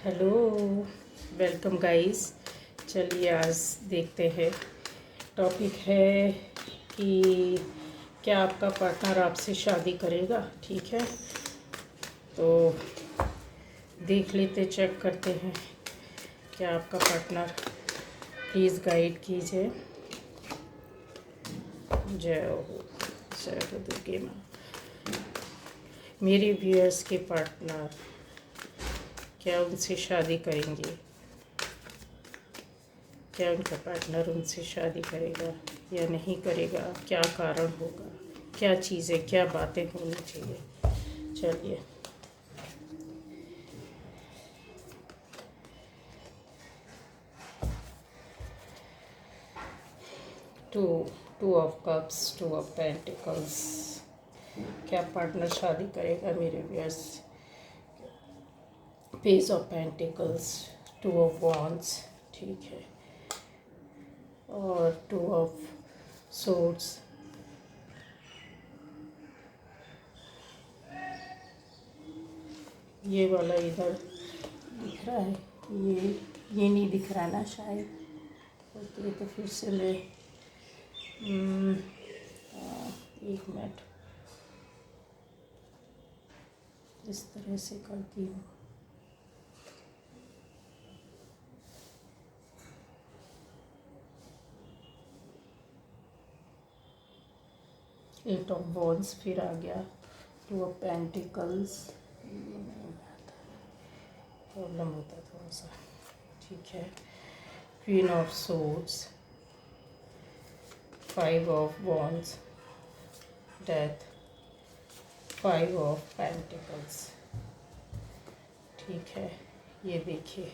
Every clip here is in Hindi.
Hello, welcome guys. चलिए आज देखते हैं। टॉपिक है कि क्या आपका पार्टनर आपसे शादी करेगा। ठीक है, तो देख लेते, चेक करते हैं क्या आपका पार्टनर। प्लीज़ गाइड कीजिए। जय हो, जय हो दुर्गे माँ। मेरे व्यूअर्स के पार्टनर क्या उनसे शादी करेंगे? क्या उनका पार्टनर उनसे शादी करेगा या नहीं करेगा? क्या कारण होगा? क्या चीज़ें, क्या बातें होनी चाहिए? चलिए, two two of cups, two of pentacles. क्या पार्टनर शादी करेगा मेरे viewers? Page of pentacles, two of wands, ठीक है, और टू ऑफ सोर्ड्स। ये वाला इधर दिख रहा है, ये नहीं दिख रहा ना शायद। ओके, तो फिर से मैं एक मिनट इस तरह से करती हूँ। एट ऑफ वॉन्ड्स फिर आ गया, टू ऑफ पेंटिकल्स। प्रॉब्लम होता है थोड़ा सा, ठीक है। Queen of swords, five of wands, death, five of pentacles, ठीक है। ये देखिए,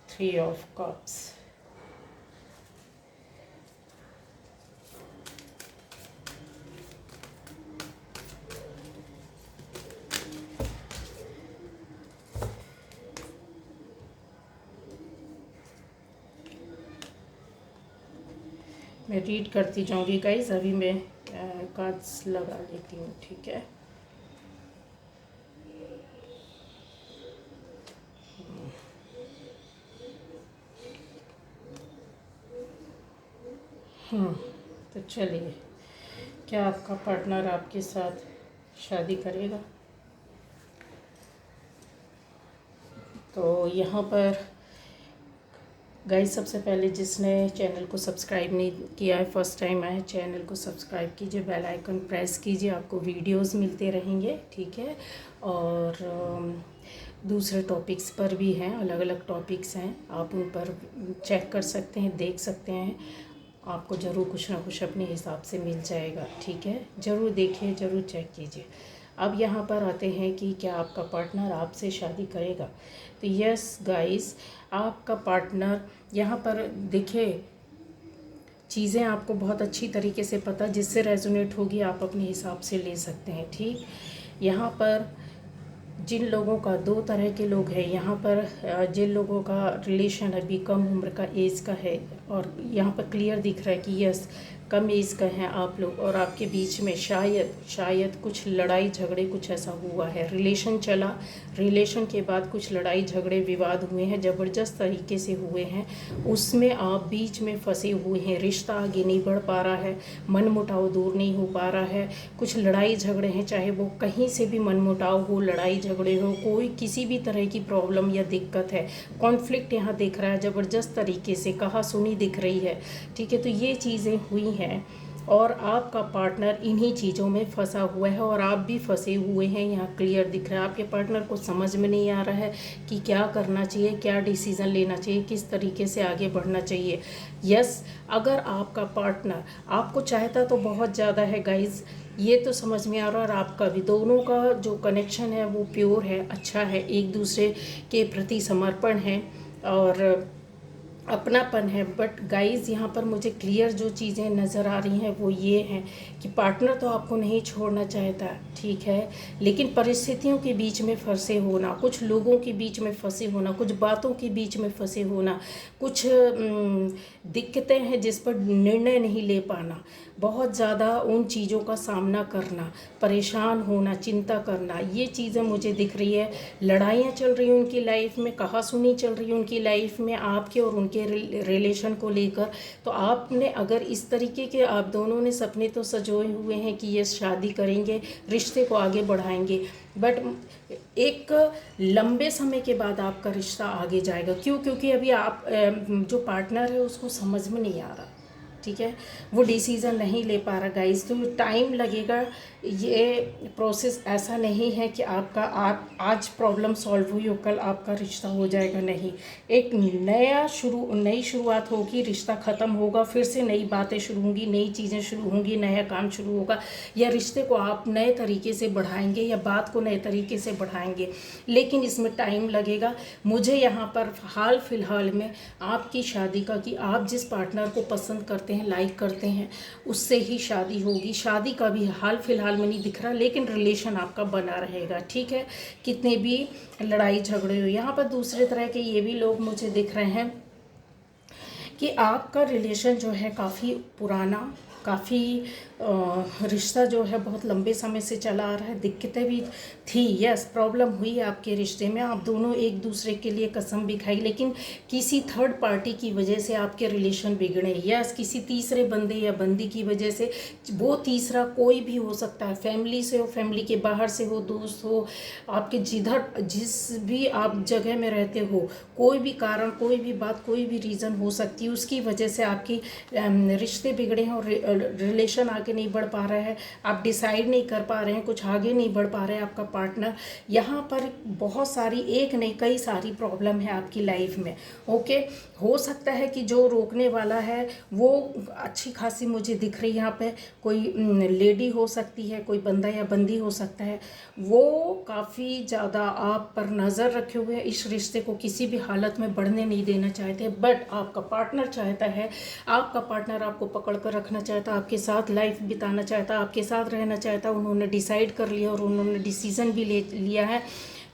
थ्री ऑफ कप्स, मैं रीड करती जाऊंगी गाइस। अभी मैं कार्ड्स लगा लेती हूँ, ठीक है। तो चलिए, क्या आपका पार्टनर आपके साथ शादी करेगा? तो यहाँ पर गाइस, सबसे पहले जिसने चैनल को सब्सक्राइब नहीं किया है, फर्स्ट टाइम आए, चैनल को सब्सक्राइब कीजिए, बेल आइकन प्रेस कीजिए, आपको वीडियोस मिलते रहेंगे, ठीक है। और दूसरे टॉपिक्स पर भी हैं, अलग अलग टॉपिक्स हैं, आप उन पर चेक कर सकते हैं, देख सकते हैं। आपको ज़रूर कुछ ना कुछ अपने हिसाब से मिल जाएगा, ठीक है। ज़रूर देखिए, ज़रूर चेक कीजिए। अब यहाँ पर आते हैं कि क्या आपका पार्टनर आपसे शादी करेगा। तो यस गाइस, आपका पार्टनर यहाँ पर देखिए, चीज़ें आपको बहुत अच्छी तरीके से पता, जिससे रेजोनेट होगी आप अपने हिसाब से ले सकते हैं, ठीक। यहाँ पर जिन लोगों का, दो तरह के लोग हैं यहाँ पर। जिन लोगों का रिलेशन अभी कम उम्र का, एज का है, और यहाँ पर क्लियर दिख रहा है कि यस, कम एज का हैं आप लोग, और आपके बीच में शायद कुछ लड़ाई झगड़े, कुछ ऐसा हुआ है। रिलेशन चला, रिलेशन के बाद कुछ लड़ाई झगड़े विवाद हुए हैं, ज़बरदस्त तरीके से हुए हैं, उसमें आप बीच में फंसे हुए हैं। रिश्ता आगे नहीं बढ़ पा रहा है, मन मुटाव दूर नहीं हो पा रहा है, कुछ लड़ाई झगड़े हैं, चाहे वो कहीं से भी मन मुटाव हो, लड़ाई झगड़े हो, कोई किसी भी तरह की प्रॉब्लम या दिक्कत है, कॉन्फ्लिक्ट यहाँ दिख रहा है ज़बरदस्त तरीके से, कहा सुनी दिख रही है, ठीक है। तो ये चीज़ें हुई हैं, और आपका पार्टनर इन्हीं चीज़ों में फंसा हुआ है, और आप भी फंसे हुए हैं, यहाँ क्लियर दिख रहा है। आपके पार्टनर को समझ में नहीं आ रहा है कि क्या करना चाहिए, क्या डिसीज़न लेना चाहिए, किस तरीके से आगे बढ़ना चाहिए। यस, अगर आपका पार्टनर आपको चाहता तो बहुत ज़्यादा है गाइज़, ये तो समझ में आ रहा है, और आपका भी, दोनों का जो कनेक्शन है वो प्योर है, अच्छा है, एक दूसरे के प्रति समर्पण है, और अपनापन है। बट गाइस यहाँ पर मुझे क्लियर जो चीज़ें नज़र आ रही हैं वो ये हैं कि पार्टनर तो आपको नहीं छोड़ना चाहता, ठीक है, लेकिन परिस्थितियों के बीच में फंसे होना, कुछ लोगों के बीच में फंसे होना, कुछ बातों के बीच में फंसे होना, कुछ दिक्कतें हैं जिस पर निर्णय नहीं ले पाना, बहुत ज़्यादा उन चीज़ों का सामना करना, परेशान होना, चिंता करना, ये चीज़ें मुझे दिख रही है। लड़ाइयाँ चल रही हैं उनकी लाइफ में, कहासुनी चल रही है उनकी लाइफ में आपके और उनके रिलेशन को लेकर। तो आपने अगर इस तरीके के आप दोनों ने सपने तो सजोए हुए हैं कि ये शादी करेंगे, रिश्ते को आगे बढ़ाएंगे, बट एक लंबे समय के बाद आपका रिश्ता आगे जाएगा। क्यों? क्योंकि अभी आप जो पार्टनर है उसको समझ में नहीं आ रहा, ठीक है, वो डिसीज़न नहीं ले पा रहा गाइस, तो टाइम लगेगा। ये प्रोसेस ऐसा नहीं है कि आपका आप आज प्रॉब्लम सॉल्व हुई और कल आपका रिश्ता हो जाएगा, नहीं। एक नई शुरुआत होगी, रिश्ता ख़त्म होगा, फिर से नई बातें शुरू होंगी, नई चीज़ें शुरू होंगी, नया काम शुरू होगा, या रिश्ते को आप नए तरीके से बढ़ाएंगे या बात को नए तरीके से बढ़ाएंगे, लेकिन इसमें टाइम लगेगा। मुझे यहाँ पर हाल फिलहाल में आपकी शादी का, कि आप जिस पार्टनर को पसंद करते हैं, लाइक करते हैं, उससे ही शादी होगी। शादी का भी हाल फिलहाल में नहीं दिख रहा, लेकिन रिलेशन आपका बना रहेगा, ठीक है, कितने भी लड़ाई झगड़े हो। यहाँ पर दूसरे तरह के ये भी लोग मुझे दिख रहे हैं कि आपका रिलेशन जो है काफ़ी पुराना, काफ़ी रिश्ता जो है बहुत लंबे समय से चला आ रहा है, दिक्कतें भी थी, यस, प्रॉब्लम हुई आपके रिश्ते में, आप दोनों एक दूसरे के लिए कसम भी खाई, लेकिन किसी थर्ड पार्टी की वजह से आपके रिलेशन बिगड़े, यस, किसी तीसरे बंदे या बंदी की वजह से। वो तीसरा कोई भी हो सकता है, फैमिली से हो, फैमिली के बाहर से हो, दोस्त हो, आपके जिस भी आप जगह में रहते हो, कोई भी कारण, कोई भी बात, कोई भी रीज़न हो सकती है, उसकी वजह से आपकी रिश्ते बिगड़े हैं और रिलेशन आगे नहीं बढ़ पा रहा है, आप डिसाइड नहीं कर पा रहे हैं, कुछ आगे नहीं बढ़ पा रहे हैं आपका पार्टनर। यहाँ पर बहुत सारी, एक नहीं कई सारी प्रॉब्लम है आपकी लाइफ में, ओके। हो सकता है कि जो रोकने वाला है वो अच्छी खासी मुझे दिख रही है, यहाँ पे कोई लेडी हो सकती है, कोई बंदा या बंदी हो सकता है, वो काफ़ी ज़्यादा आप पर नज़र रखे हुए हैं, इस रिश्ते को किसी भी हालत में बढ़ने नहीं देना चाहते, बट आपका पार्टनर चाहता है, आपका पार्टनर आपको पकड़ कर रखना चाहता, आपके साथ लाइफ बिताना चाहता, आपके साथ रहना चाहता। उन्होंने डिसाइड कर लिया और उन्होंने डिसीज़न भी ले लिया है,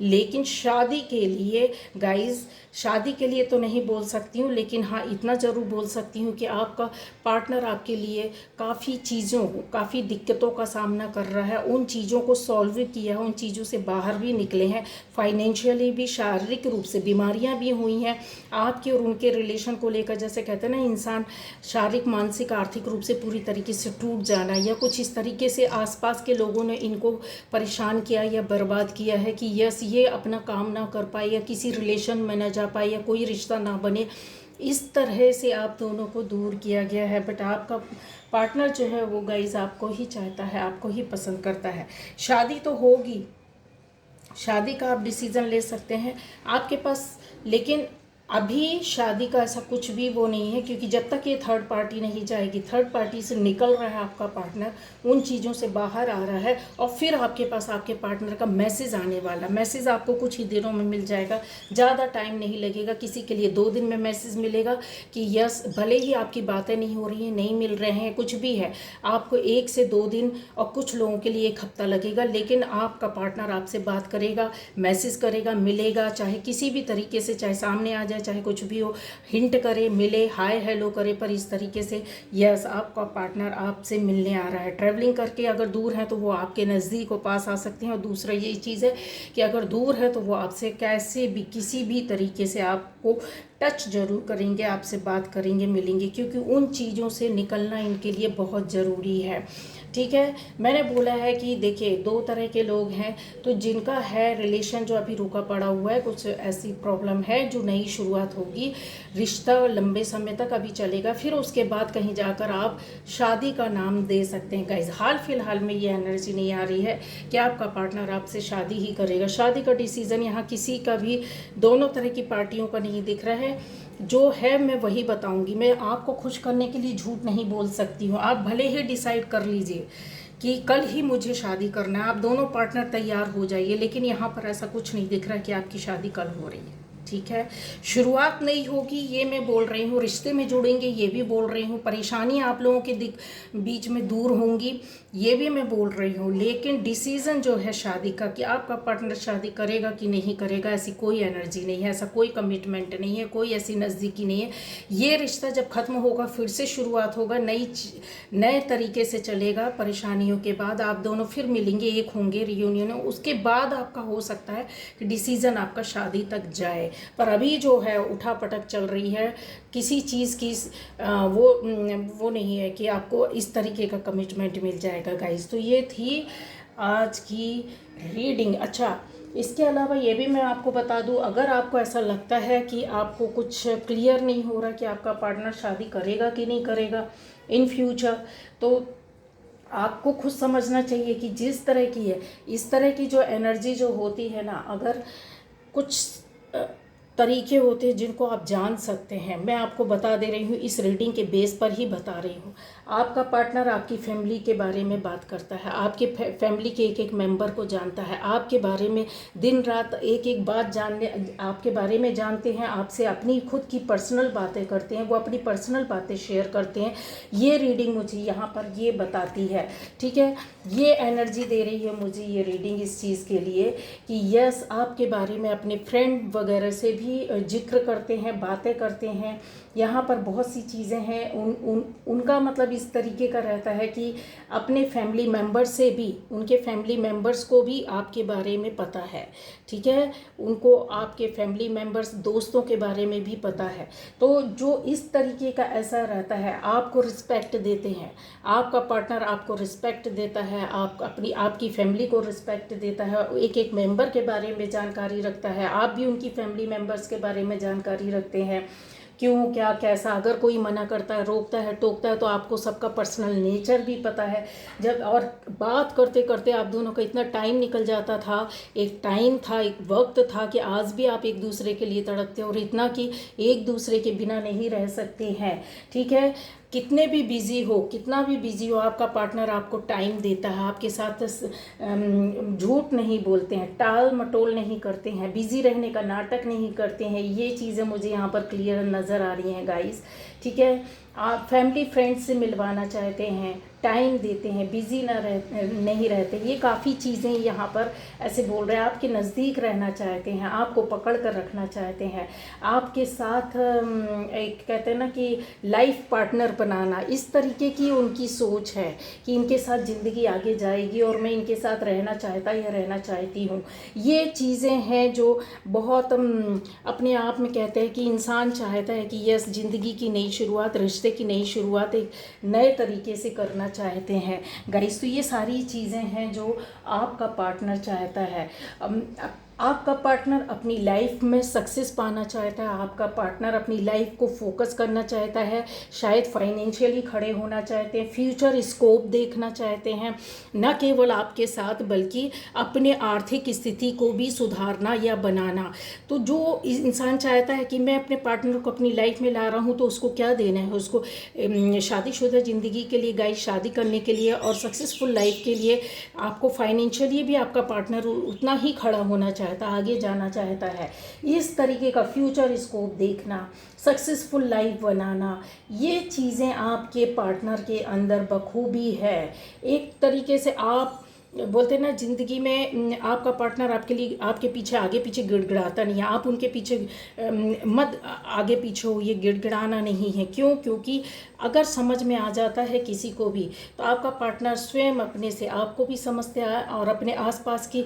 लेकिन शादी के लिए गाइस, शादी के लिए तो नहीं बोल सकती हूँ, लेकिन हाँ इतना ज़रूर बोल सकती हूँ कि आपका पार्टनर आपके लिए काफ़ी चीज़ों, काफ़ी दिक्कतों का सामना कर रहा है, उन चीज़ों को सॉल्व किया है, उन चीज़ों से बाहर भी निकले हैं, फाइनेंशियली भी, शारीरिक रूप से बीमारियाँ भी हुई हैं आपके और उनके रिलेशन को लेकर। जैसे कहते हैं ना, इंसान शारीरिक, मानसिक, आर्थिक रूप से पूरी तरीके से टूट जाना, या कुछ इस तरीके से आसपास के लोगों ने इनको परेशान किया या बर्बाद किया है कि यस, ये अपना काम ना कर पाए, या किसी रिलेशन में ना जा पाए, या कोई रिश्ता ना बने, इस तरह से आप दोनों को दूर किया गया है। बट आपका पार्टनर जो है वो गाइस आपको ही चाहता है, आपको ही पसंद करता है। शादी तो होगी, शादी का आप डिसीज़न ले सकते हैं आपके पास, लेकिन अभी शादी का ऐसा कुछ भी वो नहीं है, क्योंकि जब तक ये थर्ड पार्टी नहीं जाएगी, थर्ड पार्टी से निकल रहा है आपका पार्टनर, उन चीज़ों से बाहर आ रहा है, और फिर आपके पास आपके पार्टनर का मैसेज आने वाला। मैसेज आपको कुछ ही दिनों में मिल जाएगा, ज़्यादा टाइम नहीं लगेगा। किसी के लिए 2 दिन में मैसेज मिलेगा कि यस, भले ही आपकी बातें नहीं हो रही हैं, नहीं मिल रहे हैं, कुछ भी है, आपको 1 से 2 दिन, और कुछ लोगों के लिए 1 हफ्ता लगेगा, लेकिन आपका पार्टनर आपसे बात करेगा, मैसेज करेगा, मिलेगा, चाहे किसी भी तरीके से, चाहे सामने आ जाए, चाहे कुछ भी हो, हिंट करे, मिले, हाय हेलो करे, पर इस तरीके से यस, आपका पार्टनर आपसे मिलने आ रहा है। ट्रैवलिंग करके अगर दूर है तो वो आपके नज़दीक को पास आ सकते हैं, और दूसरा ये चीज़ है कि अगर दूर है तो वो आपसे कैसे भी, किसी भी तरीके से आपको टच जरूर करेंगे, आपसे बात करेंगे, मिलेंगे, क्योंकि उन चीज़ों से निकलना इनके लिए बहुत ज़रूरी है, ठीक है। मैंने बोला है कि देखिए 2 तरह के लोग हैं, तो जिनका है रिलेशन जो अभी रुका पड़ा हुआ है, कुछ ऐसी प्रॉब्लम है जो नई शुरुआत होगी, रिश्ता लंबे समय तक अभी चलेगा, फिर उसके बाद कहीं जाकर आप शादी का नाम दे सकते हैं गाइस। हाल फिलहाल में ये एनर्जी नहीं आ रही है कि आपका पार्टनर आपसे शादी ही करेगा। शादी का डिसीज़न यहाँ किसी का भी, दोनों तरह की पार्टियों का नहीं दिख रहा है। जो है मैं वही बताऊंगी, मैं आपको खुश करने के लिए झूठ नहीं बोल सकती हूँ। आप भले ही डिसाइड कर लीजिए कि कल ही मुझे शादी करना है, आप दोनों पार्टनर तैयार हो जाइए, लेकिन यहाँ पर ऐसा कुछ नहीं दिख रहा कि आपकी शादी कल हो रही है। ठीक है। शुरुआत नहीं होगी ये मैं बोल रही हूँ, रिश्ते में जुड़ेंगे ये भी बोल रही हूँ, परेशानी आप लोगों के बीच में दूर होंगी ये भी मैं बोल रही हूँ, लेकिन डिसीज़न जो है शादी का कि आपका पार्टनर शादी करेगा कि नहीं करेगा, ऐसी कोई एनर्जी नहीं है, ऐसा कोई कमिटमेंट नहीं है, कोई ऐसी नज़दीकी नहीं है। ये रिश्ता जब ख़त्म होगा फिर से शुरुआत होगा, नए तरीके से चलेगा। परेशानियों के बाद आप दोनों फिर मिलेंगे, एक होंगे, रियूनियन, उसके बाद आपका हो सकता है कि डिसीज़न आपका शादी तक जाए। पर अभी जो है उठापटक चल रही है, किसी चीज़ की वो नहीं है कि आपको इस तरीके का कमिटमेंट मिल जाएगा गाइस। तो ये थी आज की रीडिंग। अच्छा, इसके अलावा ये भी मैं आपको बता दूं, अगर आपको ऐसा लगता है कि आपको कुछ क्लियर नहीं हो रहा कि आपका पार्टनर शादी करेगा कि नहीं करेगा इन फ्यूचर, तो आपको खुद समझना चाहिए कि जिस तरह की है, इस तरह की जो एनर्जी जो होती है ना, अगर कुछ तरीके होते हैं जिनको आप जान सकते हैं, मैं आपको बता दे रही हूँ, इस रीडिंग के बेस पर ही बता रही हूँ। आपका पार्टनर आपकी फैमिली के बारे में बात करता है, आपके फैमिली के एक एक मेंबर को जानता है, आपके बारे में दिन रात एक एक बात जानने, आपके बारे में जानते हैं, आपसे अपनी खुद की पर्सनल बातें करते हैं, वो अपनी पर्सनल बातें शेयर करते हैं। ये रीडिंग मुझे यहाँ पर ये बताती है, ठीक है। ये एनर्जी दे रही है मुझे ये रीडिंग इस चीज़ के लिए कि यस, आपके बारे में अपने फ्रेंड वगैरह से भी जिक्र करते हैं, बातें करते हैं। यहाँ पर बहुत सी चीज़ें हैं, उनका मतलब इस तरीके का रहता है कि अपने फैमिली मेम्बर से भी, उनके फैमिली मेम्बर्स को भी आपके बारे में पता है, ठीक है। उनको आपके फैमिली मेम्बर्स, दोस्तों के बारे में भी पता है। तो जो इस तरीके का ऐसा रहता है, आपको रिस्पेक्ट देते हैं, आपका पार्टनर आपको रिस्पेक्ट देता है, आपकी फैमिली को रिस्पेक्ट देता है, एक एक मेंबर के बारे में जानकारी रखता है, आप भी उनकी फैमिली मेम्बर्स के बारे में जानकारी रखते हैं, क्यों क्या कैसा। अगर कोई मना करता है, रोकता है, टोकता है, तो आपको सबका पर्सनल नेचर भी पता है। जब और बात करते करते आप दोनों का इतना टाइम निकल जाता था, एक टाइम था, एक वक्त था कि आज भी आप एक दूसरे के लिए तड़पते हो, और इतना कि एक दूसरे के बिना नहीं रह सकते हैं, ठीक है। कितने भी बिज़ी हो, कितना भी बिज़ी हो, आपका पार्टनर आपको टाइम देता है, आपके साथ झूठ नहीं बोलते हैं, टाल मटोल नहीं करते हैं, बिज़ी रहने का नाटक नहीं करते हैं। ये चीज़ें मुझे यहाँ पर क्लियर नज़र आ रही हैं गाइस, ठीक है। आप फैमिली फ्रेंड्स से मिलवाना चाहते हैं, टाइम देते हैं, बिज़ी नहीं रहते, ये काफ़ी चीज़ें यहाँ पर ऐसे बोल रहे हैं। आपके नज़दीक रहना चाहते हैं, आपको पकड़ कर रखना चाहते हैं, आपके साथ एक कहते हैं ना कि लाइफ पार्टनर बनाना, इस तरीके की उनकी सोच है कि इनके साथ ज़िंदगी आगे जाएगी और मैं इनके साथ रहना चाहता या रहना चाहती हूँ। ये चीज़ें हैं जो बहुत अपने आप में कहते हैं कि इंसान चाहता है कि यस, ज़िंदगी की नई शुरुआत, रिश्ते की नई शुरुआत एक नए तरीके से करना चाहते हैं गाइस। तो ये सारी चीज़ें हैं जो आपका पार्टनर चाहता है। आपका पार्टनर अपनी लाइफ में सक्सेस पाना चाहता है, आपका पार्टनर अपनी लाइफ को फोकस करना चाहता है, शायद फाइनेंशियली खड़े होना चाहते हैं, फ्यूचर स्कोप देखना चाहते हैं, न केवल आपके साथ बल्कि अपने आर्थिक स्थिति को भी सुधारना या बनाना। तो जो इंसान चाहता है कि मैं अपने पार्टनर को अपनी लाइफ में ला रहा हूँ, तो उसको क्या देना है, उसको शादीशुदा ज़िंदगी के लिए गाइस, शादी करने के लिए और सक्सेसफुल लाइफ के लिए आपको फाइनेंशियली भी आपका पार्टनर उतना ही खड़ा होना चाहता, आगे जाना चाहता है। इस तरीके का फ्यूचर स्कोप देखना, सक्सेसफुल लाइफ बनाना, ये चीज़ें आपके पार्टनर के अंदर बखूबी है। एक तरीके से आप बोलते हैं ना, ज़िंदगी में आपका पार्टनर आपके लिए, आपके पीछे आगे पीछे गिड़गिड़ाता नहीं है, आप उनके पीछे मत आगे पीछे हो, ये गिड़गिड़ाना नहीं है। क्यों? क्योंकि अगर समझ में आ जाता है किसी को भी, तो आपका पार्टनर स्वयं अपने से आपको भी समझते हैं और अपने आसपास की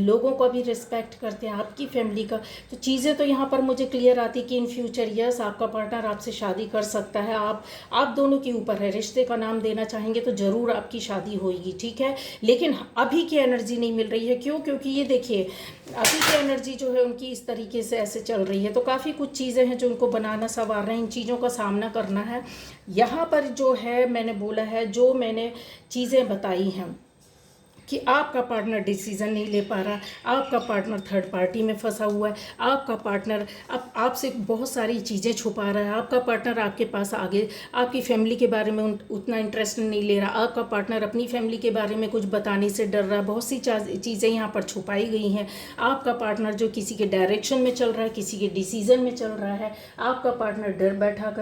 लोगों का भी रिस्पेक्ट करते हैं, आपकी फैमिली का। तो चीज़ें तो यहाँ पर मुझे क्लियर आती कि इन फ्यूचर यस, आपका पार्टनर आपसे शादी कर सकता है। आप दोनों के ऊपर है, रिश्ते का नाम देना चाहेंगे तो ज़रूर आपकी शादी होगी, ठीक है। लेकिन अभी की एनर्जी नहीं मिल रही है। क्यों? क्योंकि ये देखिए, अभी की एनर्जी जो है उनकी इस तरीके से ऐसे चल रही है। तो काफ़ी कुछ चीज़ें हैं जो उनको बनाना, संवारना, इन चीज़ों का सामना करना है। यहाँ पर जो है मैंने बोला है, जो मैंने चीज़ें बताई हैं, कि आपका पार्टनर डिसीज़न नहीं ले पा रहा, आपका पार्टनर थर्ड पार्टी में फंसा हुआ है, आपका पार्टनर अब आपसे बहुत सारी चीज़ें छुपा रहा है, आपका पार्टनर आपके पास आगे आपकी फैमिली के बारे में उतना इंटरेस्ट नहीं ले रहा, आपका पार्टनर अपनी फैमिली के बारे में कुछ बताने से डर रहा है, बहुत सी चीज़ें यहाँ पर छुपाई गई हैं। आपका पार्टनर जो किसी के डायरेक्शन में चल रहा है, किसी के डिसीज़न में चल रहा है, आपका पार्टनर डर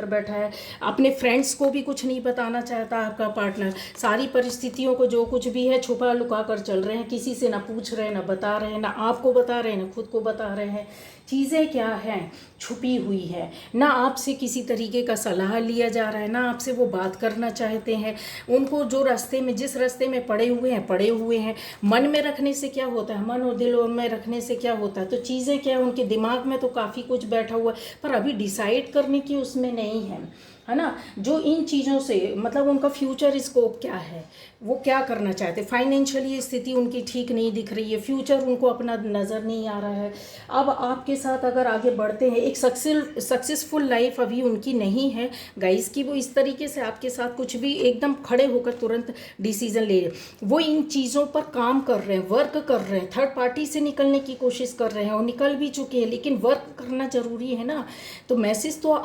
बैठा है, अपने फ्रेंड्स को भी कुछ नहीं बताना चाहता, आपका पार्टनर सारी परिस्थितियों को जो कुछ भी है छुपा लुका कर चल रहे हैं, किसी से ना पूछ रहे हैं, ना बता रहे हैं, ना आपको बता रहे हैं, ना खुद को बता रहे हैं। चीज़ें क्या हैं, छुपी हुई है, ना आपसे किसी तरीके का सलाह लिया जा रहा है, ना आपसे वो बात करना चाहते हैं। उनको जो रास्ते में जिस रास्ते में पड़े हुए हैं। मन में रखने से क्या होता है, मन और दिल में रखने से क्या होता है, तो चीज़ें क्या, उनके दिमाग में तो काफ़ी कुछ बैठा हुआ है, पर अभी डिसाइड करने की उसमें नहीं है ना। जो इन चीज़ों से मतलब उनका फ्यूचर स्कोप क्या है, वो क्या करना चाहते, फाइनेंशियली स्थिति उनकी ठीक नहीं दिख रही है, फ्यूचर उनको अपना नज़र नहीं आ रहा है। अब आपके साथ अगर आगे बढ़ते हैं, एक सक्सेसफुल लाइफ अभी उनकी नहीं है गाइस की वो इस तरीके से आपके साथ कुछ भी एकदम खड़े होकर तुरंत डिसीज़न ले रहे, वो इन चीज़ों पर काम कर रहे हैं, वर्क कर रहे हैं, थर्ड पार्टी से निकलने की कोशिश कर रहे हैं और निकल भी चुके हैं, लेकिन वर्क करना ज़रूरी है ना। तो मैसेज तो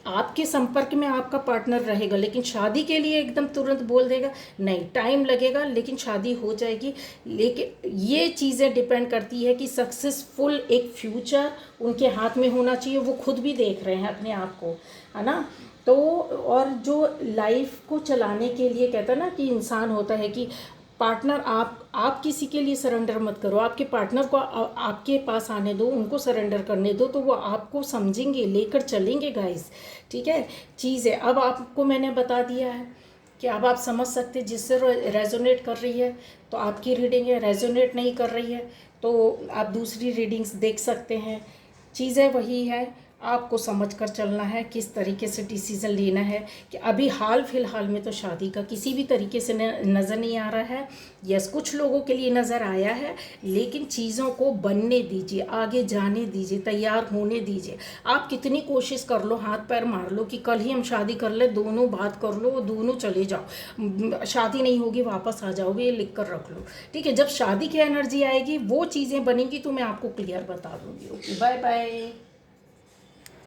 आपके संपर्क में आपका पार्टनर रहेगा, लेकिन शादी के लिए एकदम तुरंत बोल देगा नहीं, टाइम लगेगा लेकिन शादी हो जाएगी। लेकिन ये चीज़ें डिपेंड करती है कि सक्सेसफुल एक फ्यूचर उनके हाथ में होना चाहिए, वो खुद भी देख रहे हैं अपने आप को, है ना। तो और जो लाइफ को चलाने के लिए कहता है ना कि इंसान होता है कि पार्टनर आप किसी के लिए सरेंडर मत करो, आपके पार्टनर को आपके पास आने दो, उनको सरेंडर करने दो, तो वो आपको समझेंगे, लेकर चलेंगे गाइस, ठीक है। चीज़ है, अब आपको मैंने बता दिया है कि अब आप समझ सकते, जिससे रेजोनेट कर रही है तो आपकी रीडिंग है, रेजोनेट नहीं कर रही है तो आप दूसरी रीडिंग्स देख सकते हैं। चीज़ें वही है, आपको समझकर चलना है, किस तरीके से डिसीज़न लेना है कि अभी हाल फिलहाल में तो शादी का किसी भी तरीके से नज़र नहीं आ रहा है। यस, कुछ लोगों के लिए नज़र आया है, लेकिन चीज़ों को बनने दीजिए, आगे जाने दीजिए, तैयार होने दीजिए। आप कितनी कोशिश कर लो, हाथ पैर मार लो कि कल ही हम शादी कर ले, दोनों बात कर लो, दोनों चले जाओ, शादी नहीं होगी वापस आ जाओगे, ये लिख कर रख लो, ठीक है। जब शादी की एनर्जी आएगी वो चीज़ें बनेंगी तो मैं आपको क्लियर बता दूँगी। Okay, bye bye.